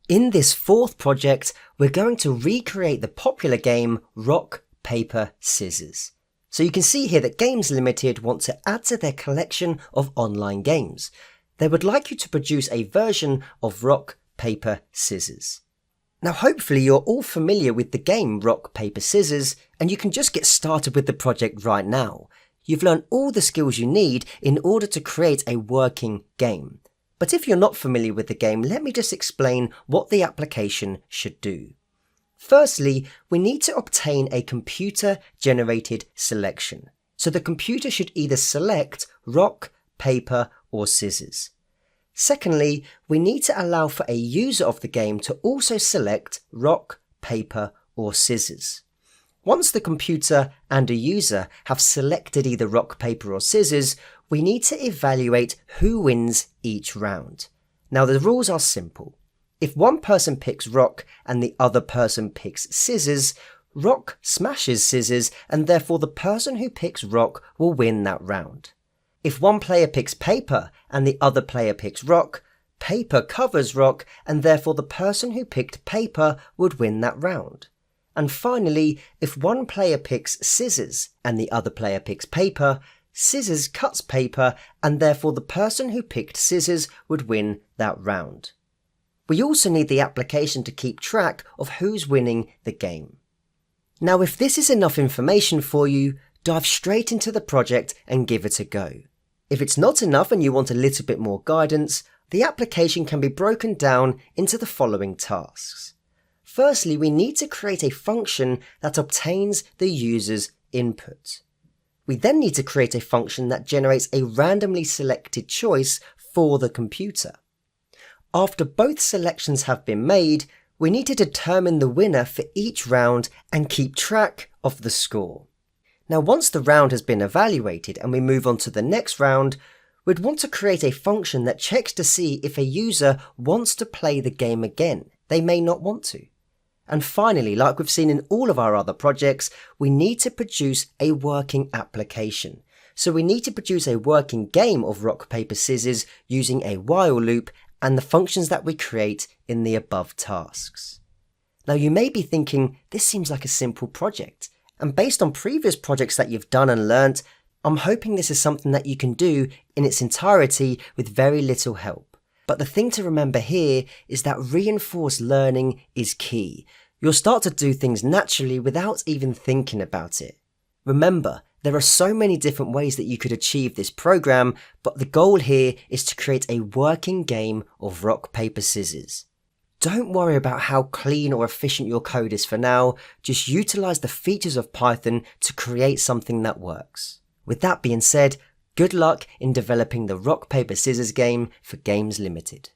In this fourth project, we're going to recreate the popular game Rock, Paper, Scissors. So you can see here that Games Limited want to add to their collection of online games. They would like you to produce a version of Rock, Paper, Scissors. Now hopefully you're all familiar with the game Rock, Paper, Scissors, and you can just get started with the project right now. You've learned all the skills you need in order to create a working game. But if you're not familiar with the game, let me just explain what the application should do. Firstly, we need to obtain a computer-generated selection. So the computer should either select rock, paper, or scissors. Secondly, we need to allow for a user of the game to also select rock, paper, or scissors. Once the computer and a user have selected either rock, paper, or scissors, we need to evaluate who wins each round. Now the rules are simple. If one person picks rock and the other person picks scissors, rock smashes scissors and therefore the person who picks rock will win that round. If one player picks paper and the other player picks rock, paper covers rock and therefore the person who picked paper would win that round. And finally, if one player picks scissors and the other player picks paper, scissors cuts paper and therefore the person who picked scissors would win that round. We also need the application to keep track of who's winning the game. Now if this is enough information for you, dive straight into the project and give it a go. If it's not enough and you want a little bit more guidance, the application can be broken down into the following tasks. Firstly, we need to create a function that obtains the user's input. We then need to create a function that generates a randomly selected choice for the computer. After both selections have been made, we need to determine the winner for each round and keep track of the score. Now once the round has been evaluated and we move on to the next round, we'd want to create a function that checks to see if a user wants to play the game again. They may not want to. And finally, like we've seen in all of our other projects, we need to produce a working application. So we need to produce a working game of rock, paper, scissors using a while loop and the functions that we create in the above tasks. Now you may be thinking, this seems like a simple project. And based on previous projects that you've done and learnt, I'm hoping this is something that you can do in its entirety with very little help. But the thing to remember here is that reinforced learning is key. You'll start to do things naturally without even thinking about it. Remember, there are so many different ways that you could achieve this program, but the goal here is to create a working game of rock, paper, scissors. Don't worry about how clean or efficient your code is for now, just utilize the features of Python to create something that works. With that being said, good luck in developing the rock, paper, scissors game for Games Limited.